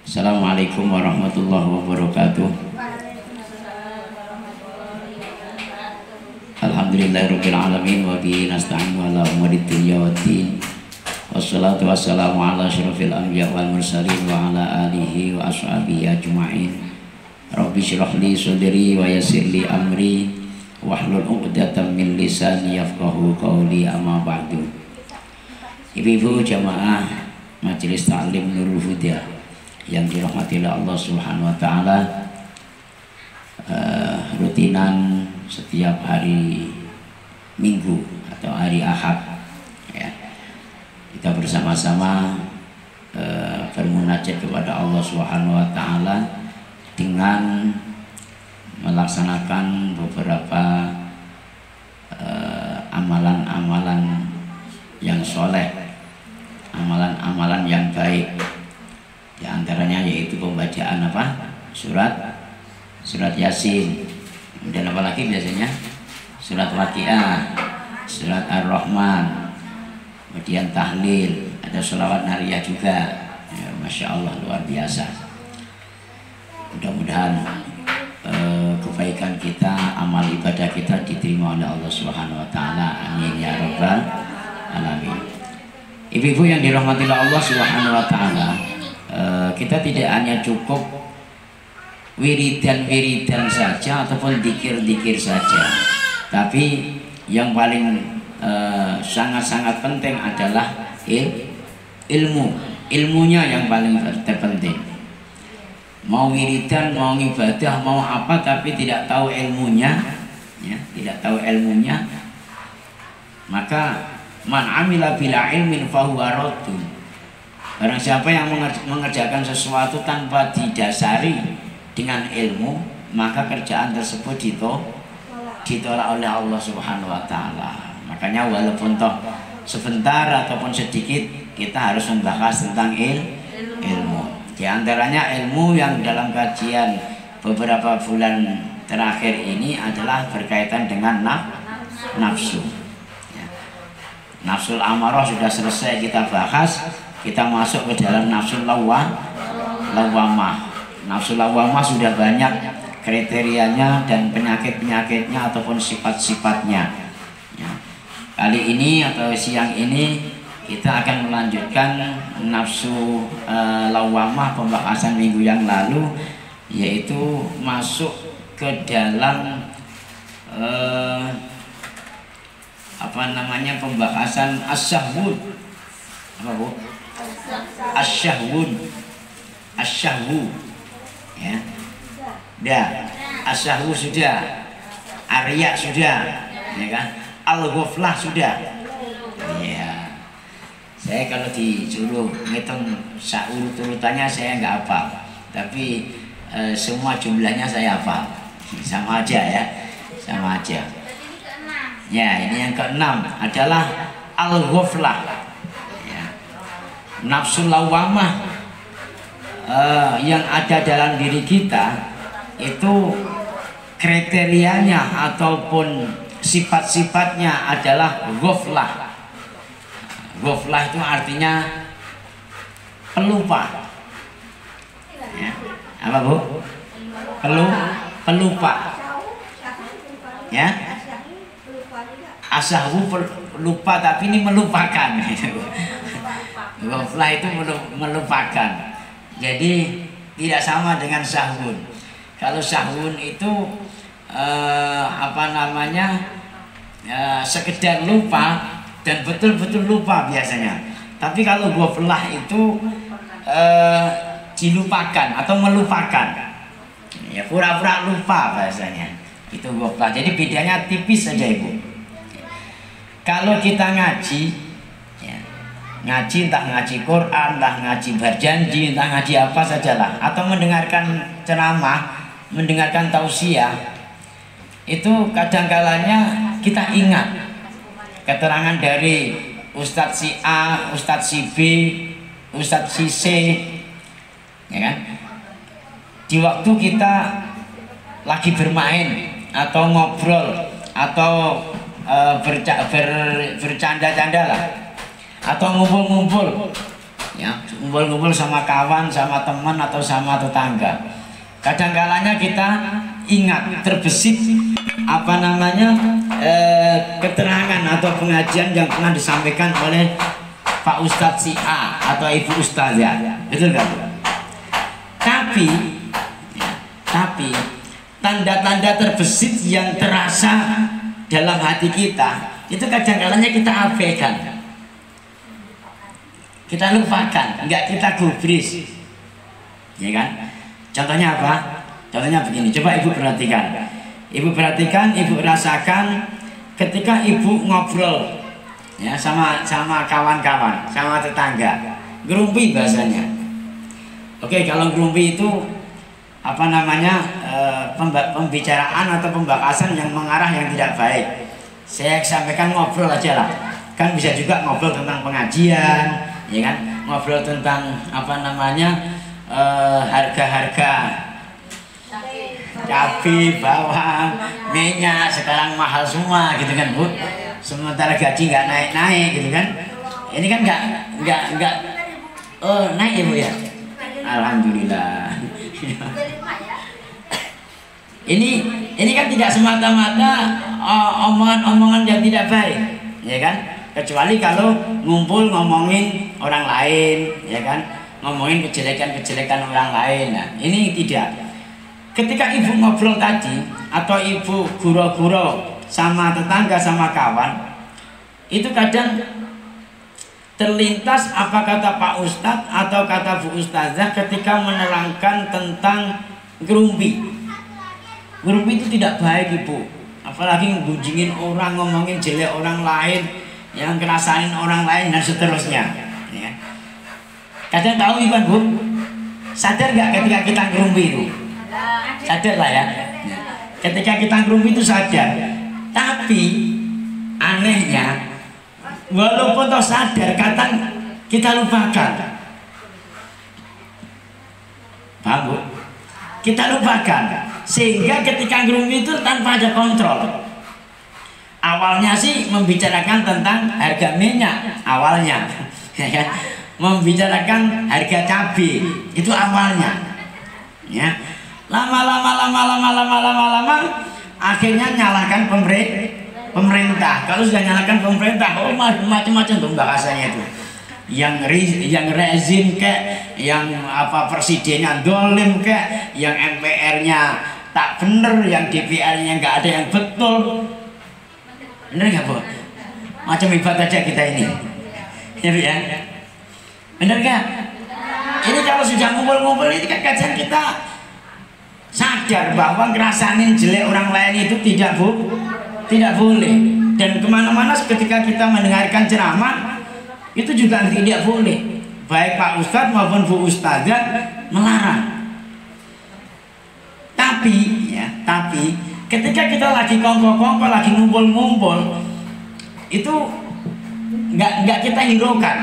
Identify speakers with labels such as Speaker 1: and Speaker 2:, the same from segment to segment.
Speaker 1: Assalamualaikum warahmatullahi wabarakatuh. Alhamdulillahirabbil alamin wa bihi nasta'inu ala umuri dunya waddin. Wassalatu wassalamu ala asyrofil anbiya wal mursalin wa ala alihi wa ashabihi ajma'in. Rabbi shrah li sadri wa yassir li amri wahlul 'uqdatam min lisani yafqahu qawli, amma ba'du. Ibu-ibu jamaah Majelis Ta'lim Nurul Huda yang dirahmati Allah Subhanahu wa taala, rutinan setiap hari Minggu atau hari Ahad ya, kita bersama-sama bermunajat kepada Allah Subhanahu wa taala dengan melaksanakan beberapa amalan-amalan yang soleh, amalan-amalan yang baik. Di antaranya yaitu pembacaan surat Yasin, dan apa lagi biasanya surat Waqiah, surat Ar-Rahman, kemudian tahlil, ada sholawat nariyah juga ya, Masya Allah luar biasa. Mudah-mudahan kebaikan kita, amal ibadah kita diterima oleh Allah Subhanahu wa taala. Amin ya rabbal alamin. Ibu-ibu yang dirahmati Allah Subhanahu wa taala, kita tidak hanya cukup wiridan saja ataupun dikir saja, tapi yang paling sangat-sangat penting adalah ilmunya yang paling terpenting. Mau wiridan, mau ibadah, mau apa, tapi tidak tahu ilmunya ya, maka man amila bila ilmin fahuwa raddun. Barang siapa yang mengerjakan sesuatu tanpa didasari dengan ilmu, maka kerjaan tersebut ditolak oleh Allah Subhanahu wa taala. Makanya walaupun toh sebentar ataupun sedikit, kita harus membahas tentang ilmu. Di antaranya ilmu yang dalam kajian beberapa bulan terakhir ini adalah berkaitan dengan nafsu. Nafsul amarah sudah selesai kita bahas. Kita masuk ke dalam nafsul lawamah. Nafsul lawamah sudah banyak kriterianya dan penyakit-penyakitnya ataupun sifat-sifatnya ya. Kali ini atau siang ini kita akan melanjutkan nafsu lawamah pembahasan minggu yang lalu, yaitu masuk ke dalam pembahasan asyahwun. Apa bu? Asyahwu ya. Dah, asyahwu sudah, arya sudah, ya kan? Al-ghaflah sudah. Ya. Saya kalau disuruh ngitung urut-urutannya saya nggak hafal, tapi semua jumlahnya saya hafal. Sama aja ya, sama aja. Ya, ini yang keenam adalah al-ghaflah. Nafsu lawamah yang ada dalam diri kita itu kriterianya ataupun sifat-sifatnya adalah ghaflah. Ghaflah itu artinya pelupa ya. Apa bu? Pelupa ya. Asyahwu lupa, tapi ini melupakan. Ghaflah itu melupakan. Jadi tidak sama dengan sahwun. Kalau sahwun itu sekedar lupa dan betul-betul lupa biasanya. Tapi kalau ghaflah itu dilupakan atau melupakan. Ya pura-pura lupa bahasanya. Itu ghaflah. Jadi bedanya tipis saja ibu. Kalau kita ngaji entah ngaji Quran, entah ngaji berjanji, entah ngaji apa sajalah, atau mendengarkan ceramah, mendengarkan tausiah, itu kadang-kalanya kita ingat keterangan dari Ustadz si A, Ustadz si B, Ustadz si C, ya kan? Di waktu kita lagi bermain atau ngobrol atau bercanda-canda lah, atau ngumpul-ngumpul ya, ngumpul-ngumpul sama kawan, sama teman atau sama tetangga. Kadang-kalanya kita ingat terbesit apa namanya keterangan atau pengajian yang pernah disampaikan oleh Pak Ustadz si A atau Ibu Ustazah, betul nggak? Tapi tanda-tanda terbesit yang terasa dalam hati kita itu kadang-kalanya kita abaikan, kita lupakan, enggak kita gubris, ya kan? Contohnya apa? Contohnya begini, coba ibu perhatikan, ibu rasakan ketika ibu ngobrol ya sama kawan-kawan, sama tetangga, gerumpi bahasanya. Oke, kalau gerumpi itu apa namanya pembicaraan atau pembahasan yang mengarah yang tidak baik. Saya sampaikan ngobrol aja lah, kan bisa juga ngobrol tentang pengajian, ya kan, ngobrol tentang apa namanya harga-harga cabai, bawang, minyak sekarang mahal semua gitu kan Bu, sementara gaji nggak naik-naik gitu kan. Ini kan nggak naik ya Bu ya, alhamdulillah. Ini kan tidak semata-mata omongan-omongan yang tidak baik, ya kan? Kecuali kalau ngumpul ngomongin orang lain, ya kan? Ngomongin kejelekan-kejelekan orang lain. Nah, ini tidak. Ketika ibu ngobrol tadi atau ibu guro-guro sama tetangga sama kawan, itu kadang terlintas apa kata Pak Ustadz atau kata Bu Ustazah ketika menerangkan tentang gerumpi. Gerumpi itu tidak baik ibu, apalagi ngunjingin orang, ngomongin jelek orang lain, yang ngerasain orang lain dan seterusnya, ya. Kadang tahu ibu Bu, sadar nggak ketika kita gerumpi itu? Sadar lah ya. Ketika kita gerumpi itu sadar, tapi anehnya walaupun toh sadar, kadang kita lupakan. Paham Bu? Kita lupakan. Sehingga ketika gerumpi itu tanpa ada kontrol. Awalnya sih membicarakan tentang harga minyak awalnya, ya, membicarakan harga cabai itu awalnya, ya. Lama akhirnya nyalakan pemerintah. Kalau sudah nyalakan pemerintah, oh macam-macam tuh bahasanya itu. Yang rezim kek, yang apa presidennya dolim kek, yang MPR-nya tak bener, yang DPR-nya nggak ada yang betul. Bener nggak Bu? Macam hebat aja kita ini, ya Bu ya. Bener nggak? Ini kalau sudah ngumpul-ngumpul ini kan kajian kita sadar bahwa ngerasain jelek orang lain itu tidak boleh. Dan kemana-mana ketika kita mendengarkan ceramah itu juga tidak boleh. Baik Pak Ustadz maupun Bu Ustazah melarang. Tapi ketika kita lagi kongko-kongko, lagi ngumpul-ngumpul, itu nggak kita hiraukan,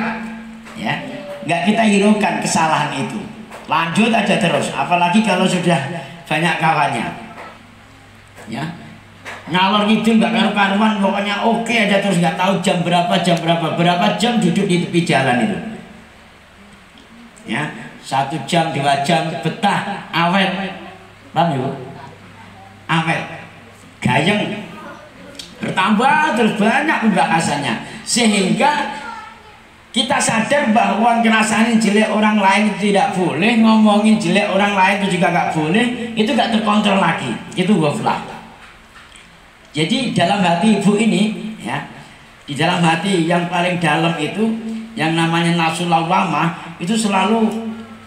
Speaker 1: ya, nggak kita hiraukan kesalahan itu. Lanjut aja terus. Apalagi kalau sudah banyak kawannya, ya, ngalor ngidul nggak karu-karuan, pokoknya oke aja terus, nggak tahu jam berapa jam duduk di tepi jalan itu, ya, 1 jam 2 jam betah awet, paham ya Bu? Awet, gayeng, bertambah terus banyak pembahasannya, sehingga kita sadar bahwa ngerasain jelek orang lain itu tidak boleh, ngomongin jelek orang lain itu juga nggak boleh, itu nggak terkontrol lagi, itu ghaflah. Jadi dalam hati ibu ini, ya, di dalam hati yang paling dalam itu, yang namanya nafsu lawamah itu selalu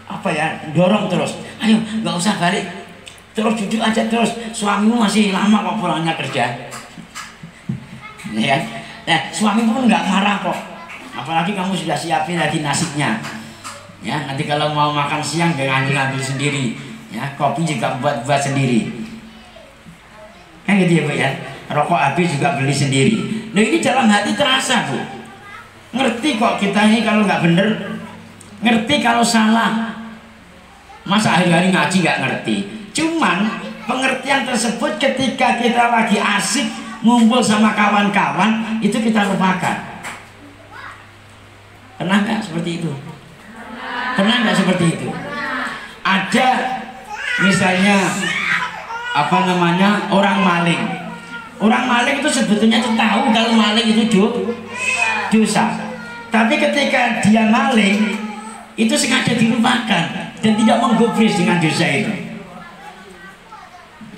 Speaker 1: apa ya, dorong terus, ayo nggak usah balik, terus duduk aja terus, suamimu masih lama kok pulangnya kerja, ya, nah, suamimu pun nggak marah kok, apalagi kamu sudah siapin lagi nasinya, ya, nanti kalau mau makan siang jangan ngambil sendiri, ya, kopi juga buat sendiri, kan gitu ya Bu ya. Rokok habis juga beli sendiri. Nah ini dalam hati terasa Bu, ngerti kok kita ini kalau nggak bener, ngerti kalau salah, masa hari-hari ngaji nggak ngerti. Cuman pengertian tersebut ketika kita lagi asik ngumpul sama kawan-kawan itu kita lupakan. Pernah nggak seperti itu? Pernah nggak seperti itu? Ada misalnya apa namanya orang maling. Orang maling itu sebetulnya itu tahu kalau maling itu dosa. Tapi ketika dia maling itu sengaja dilupakan dan tidak menggubris dengan dosa itu.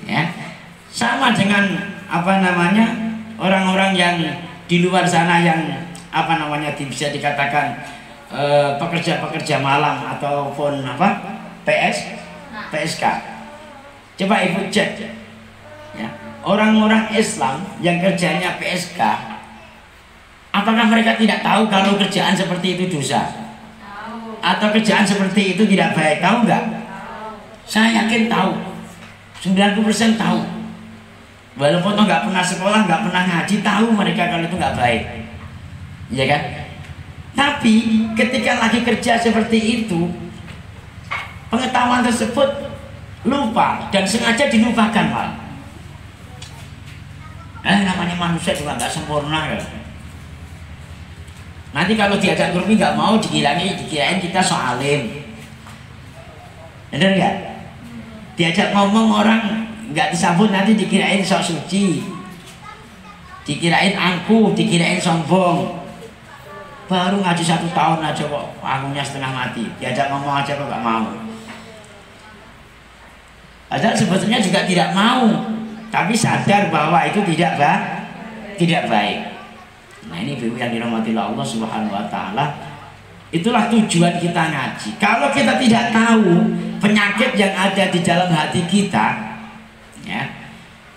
Speaker 1: Ya, sama dengan apa namanya orang-orang yang di luar sana yang apa namanya bisa dikatakan pekerja-pekerja malam ataupun apa PSK. Coba ibu cek ya, orang-orang Islam yang kerjanya PSK, apakah mereka tidak tahu kalau kerjaan seperti itu dosa? Atau kerjaan seperti itu tidak baik? Tahu nggak? Saya yakin tahu, 90% tahu. Walaupun nggak pernah sekolah, nggak pernah ngaji, tahu mereka kalau itu nggak baik, ya kan? Tapi ketika lagi kerja seperti itu, pengetahuan tersebut lupa dan sengaja dilupakan malah. Namanya manusia juga nggak sempurna ya. Nanti kalau diajak grupi nggak mau, dikirain kita soalim, bener nggak? Diajak ngomong orang nggak disambut, nanti dikirain sok suci, dikirain angkuh, dikirain sombong. Baru ngaji 1 tahun aja kok akunya setengah mati, diajak ngomong aja kok nggak mau. Padahal sebetulnya juga tidak mau, tapi sadar bahwa itu tidak baik. Nah ini ibu yang dirahmati Allah Subhanahu Wa Taala. Itulah tujuan kita ngaji. Kalau kita tidak tahu penyakit yang ada di dalam hati kita, ya,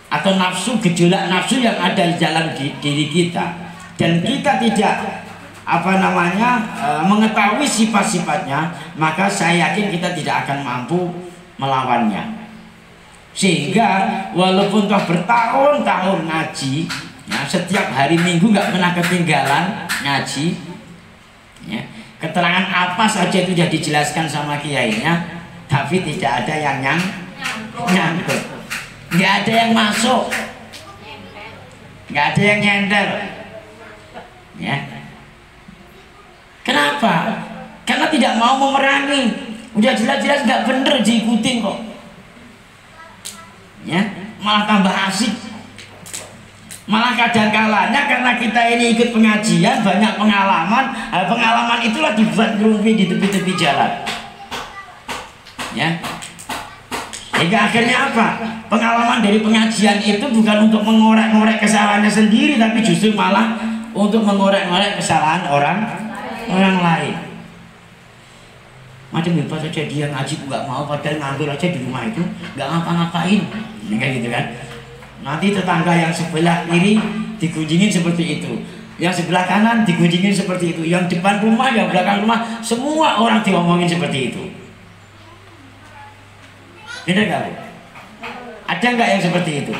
Speaker 1: atau nafsu, gejolak nafsu yang ada di dalam diri kita, dan kita tidak apa namanya mengetahui sifat-sifatnya, maka saya yakin kita tidak akan mampu melawannya. Sehingga walaupun toh bertahun-tahun ngaji, ya, setiap hari Minggu nggak pernah ketinggalan ngaji, ya, keterangan apa saja itu sudah dijelaskan sama kiainya, tapi tidak ada yang nyangkut, nggak ada yang masuk, nggak ada yang nyender, ya. Kenapa? Karena tidak mau memerangi. Udah jelas-jelas nggak bener diikutin kok, ya, malah tambah asik. Malah kadang-kalanya karena kita ini ikut pengajian, banyak pengalaman, pengalaman itulah dibuat ngerumpi di tepi-tepi jalan, ya. Hingga akhirnya apa? Pengalaman dari pengajian itu bukan untuk mengorek-ngorek kesalahannya sendiri, tapi justru malah untuk mengorek-ngorek kesalahan orang lain. Macam hebat saja dia ngaji nggak mau, padahal ngambil aja di rumah itu nggak ngapa-ngapain, kayak gitu kan. Nanti tetangga yang sebelah kiri digunjingin seperti itu, yang sebelah kanan digunjingin seperti itu, yang depan rumah, yang belakang rumah, semua orang diomongin seperti itu. Benar nggak? Ada nggak yang seperti itu?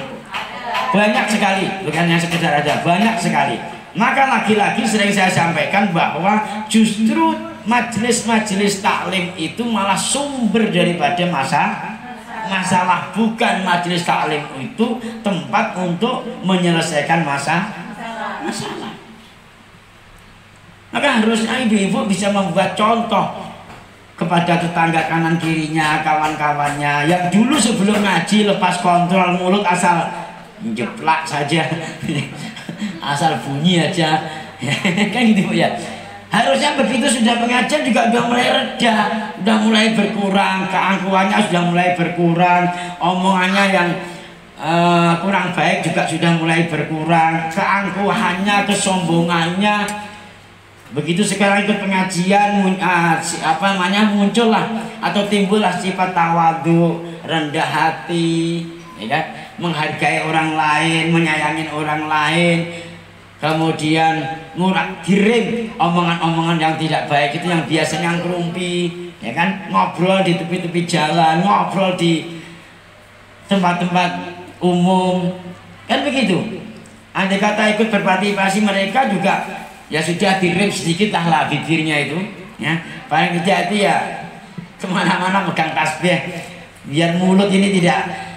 Speaker 1: Banyak sekali, bukan yang sekedar ada, banyak sekali. Maka lagi-lagi sering saya sampaikan bahwa justru majelis-majelis taklim itu malah sumber daripada masalah. Bukan majelis taklim itu tempat untuk menyelesaikan masalah. Maka harusnya ibu-ibu bisa membuat contoh kepada tetangga kanan kirinya, kawan-kawannya yang dulu sebelum ngaji lepas kontrol mulut asal jeplak saja. Asal bunyi aja, kan gitu ya. Harusnya begitu sudah pengajian juga sudah mulai reda, sudah mulai berkurang, keangkuhannya sudah mulai berkurang, omongannya yang kurang baik juga sudah mulai berkurang, keangkuhannya, kesombongannya. Begitu sekarang ikut pengajian, muncullah atau timbullah sifat tawadhu, rendah hati, ya kan? Menghargai orang lain, menyayangin orang lain, kemudian giring omongan-omongan yang tidak baik itu yang biasanya ngerumpi, ya kan, ngobrol di tepi-tepi jalan, ngobrol di tempat-tempat umum, kan begitu. Andai kata ikut berpartisipasi mereka juga, ya sudah direm sedikit lah bibirnya itu, ya. Paling tidak itu ya kemana-mana megang tasbih, biar mulut ini tidak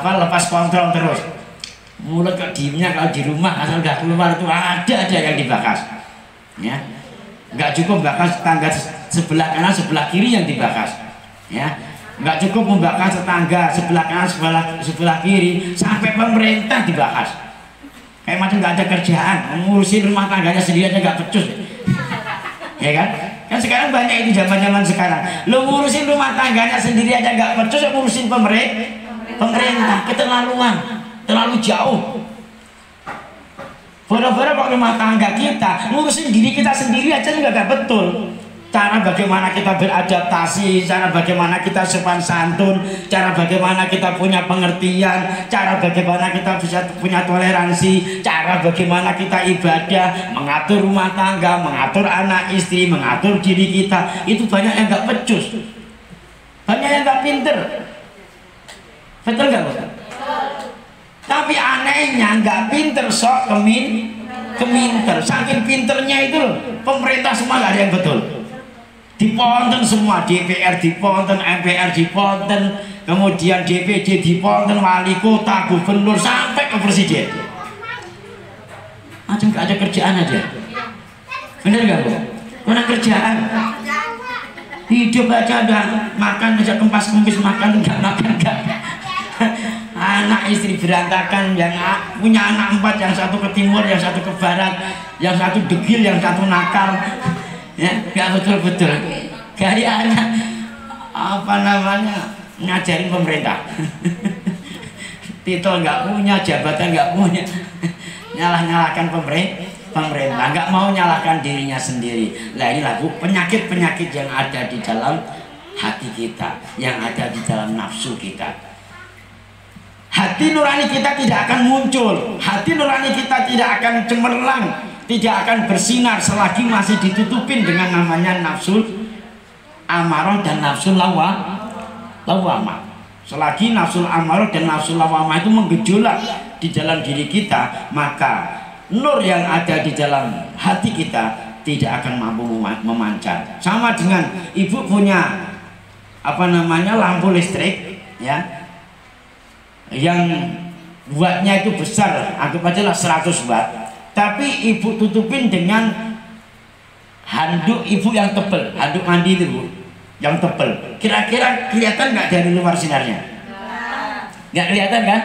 Speaker 1: lepas kontrol terus. Mulut kok diemnya kalau di rumah asal udah keluar itu ada aja yang dibahas, ya. Nggak cukup bahas tetangga sebelah kanan sebelah kiri yang dibahas, ya. Nggak cukup membahas tetangga sebelah kanan sebelah kiri, sampai pemerintah dibahas. Kayak macam nggak ada kerjaan, ngurusin rumah tangganya sendiri aja nggak becus, ya kan? Kan sekarang banyak itu zaman sekarang. Lo ngurusin rumah tangganya sendiri aja nggak becus, ngurusin pemerintah, keterlaluan, terlalu jauh. Boro-boro kok rumah tangga kita, ngurusin diri kita sendiri aja juga gak betul. Cara bagaimana kita beradaptasi, cara bagaimana kita sopan santun, cara bagaimana kita punya pengertian, cara bagaimana kita bisa punya toleransi, cara bagaimana kita ibadah, mengatur rumah tangga, mengatur anak istri, mengatur diri kita, itu banyak yang gak becus, banyak yang gak pinter. Betul gak, Pak? Tapi anehnya nggak pinter sok keminter, saking pinternya itu loh, pemerintah semua nggak ada yang betul. Diponten semua, DPR diponten, MPR diponten, kemudian DPD diponten, wali kota, gubernur, sampai ke presiden. Macam nggak ada kerjaan aja. Bener nggak, Bu? Kurang kerjaan. Hidup aja udah makan aja kempas-kempis, makan nggak. Anak istri berantakan, yang punya anak 4, yang satu ke timur, yang satu ke barat, yang satu degil, yang satu nakal, ya nggak betul-betul. Gayanya apa namanya, ngajarin pemerintah. Titel nggak punya, jabatan nggak punya, nyalahkan pemerintah, nggak mau nyalahkan dirinya sendiri. Nah inilah Bu, penyakit-penyakit yang ada di dalam hati kita, yang ada di dalam nafsu kita. Hati nurani kita tidak akan muncul, hati nurani kita tidak akan cemerlang, tidak akan bersinar selagi masih ditutupin dengan namanya nafsu amarah dan nafsu lawamah. Selagi nafsu amarah dan nafsu lawamah itu menggejolak di dalam diri kita, maka nur yang ada di dalam hati kita tidak akan mampu memancar. Sama dengan ibu punya lampu listrik, ya, yang wattnya itu besar, anggap aja lah 100 watt, tapi ibu tutupin dengan handuk ibu yang tebal, handuk mandi itu Bu, yang tebal. Kira-kira kelihatan nggak dari luar sinarnya? Nggak kelihatan kan?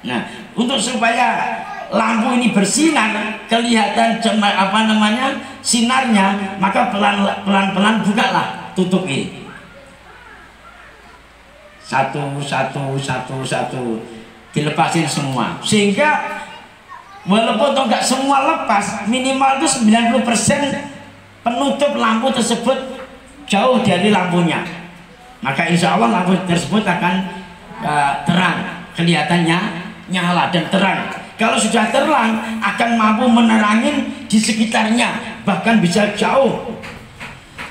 Speaker 1: Nah, untuk supaya lampu ini bersinar, kelihatan sinarnya, maka pelan-pelan bukalah tutup ini. Satu dilepasin semua, sehingga walaupun enggak semua lepas, minimal itu 90% penutup lampu tersebut jauh dari lampunya, maka insya Allah lampu tersebut akan terang, kelihatannya nyala dan terang. Kalau sudah terang akan mampu menerangin di sekitarnya, bahkan bisa jauh.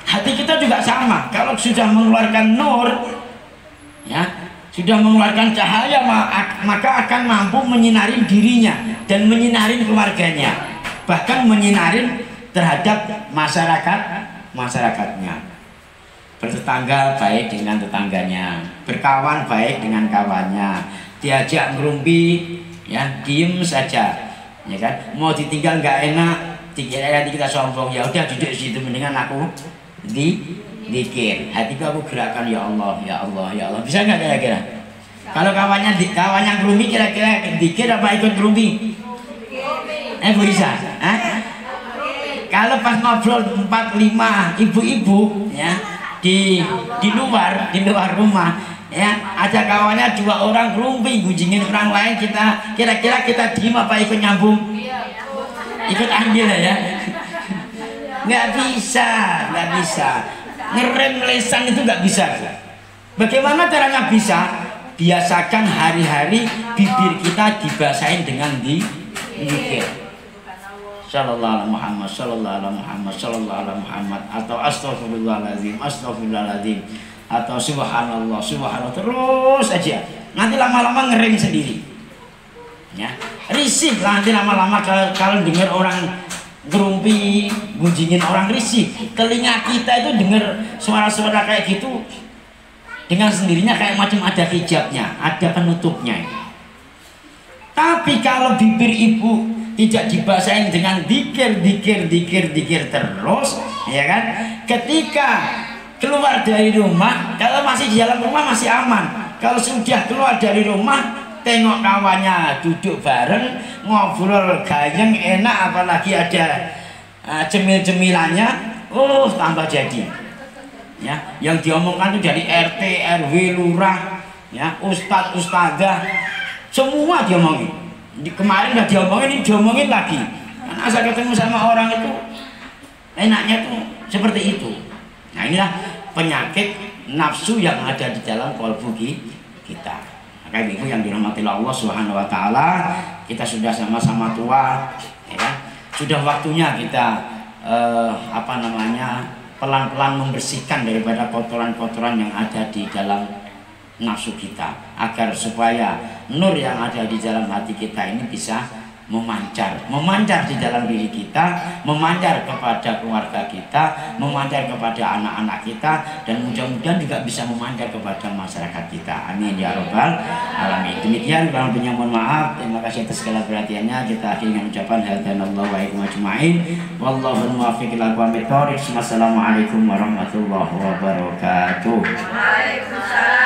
Speaker 1: Hati kita juga sama, kalau sudah mengeluarkan nur, ya, sudah mengeluarkan cahaya, maka akan mampu menyinari dirinya dan menyinari keluarganya, bahkan menyinari terhadap masyarakatnya. Bertetangga baik dengan tetangganya, berkawan baik dengan kawannya, diajak ngerumpi, ya diem saja, ya kan. Mau ditinggal nggak enak, nanti kita sombong, ya udah duduk situ, mendingan aku dikir, hatiku aku gerakan, ya Allah, ya Allah, ya Allah. Bisa nggak kira-kira? Kalau kawannya ngerumpi, kira-kira dikir apa ikut ngerumpi? Bisa? Kalau pas ngobrol 4-5 ibu-ibu, ya, di luar rumah, ya, ada kawannya 2 orang ngerumpi, gunjingin orang lain, kira-kira kita diem apa ikut nyambung? Ikut ambil ya? Nggak bisa. Ngerem lesan itu nggak bisa. Bagaimana caranya bisa? Biasakan hari-hari bibir kita dibasahin dengan zikir. Sallallahu alaihi Muhammad, sallallahu alaihi Muhammad, sallallahu alaihi Muhammad, atau astagfirullahaladzim, atau subhanallah, terus aja. Nanti lama-lama ngerem sendiri. Ya, risih nanti lama-lama kalau dengar orang ngerumpi, gunjingin orang, risih. Telinga kita itu dengar suara-suara kayak gitu dengan sendirinya kayak macam ada hijabnya, ada penutupnya. Tapi kalau bibir ibu tidak dibasahin dengan dikir terus, ya kan? Ketika keluar dari rumah, kalau masih di dalam rumah masih aman. Kalau sudah keluar dari rumah, tengok kawannya duduk bareng, ngobrol gayeng enak, apalagi ada cemil-cemilannya, tambah jadi. Ya, yang diomongkan itu dari RT, RW, lurah, ya, ustadz, ustadzah, semua diomongin. Kemarin udah diomongin, ini diomongin lagi. Karena asal ketemu sama orang itu enaknya tuh seperti itu. Nah, inilah penyakit nafsu yang ada di dalam kalbu kita. Maka ibu yang dirahmati Allah Subhanahu wa taala, kita sudah sama-sama tua, ya kan? Sudah waktunya kita pelan-pelan membersihkan daripada kotoran-kotoran yang ada di dalam nafsu kita, agar supaya nur yang ada di dalam hati kita ini bisa memancar di dalam diri kita, memancar kepada keluarga kita, memancar kepada anak-anak kita, dan mudah-mudahan juga bisa memancar kepada masyarakat kita. Amin ya rabbal alamin. Demikian, kurang lebihnya mohon maaf. Terima kasih atas segala perhatiannya. Kita akhiri dengan ucapan hadanallahu wa iyyakum ajmain. Wallahu muwaffiq ila aqwamit thoriq. Wassalamualaikum warahmatullahi wabarakatuh. Waalaikumsalam.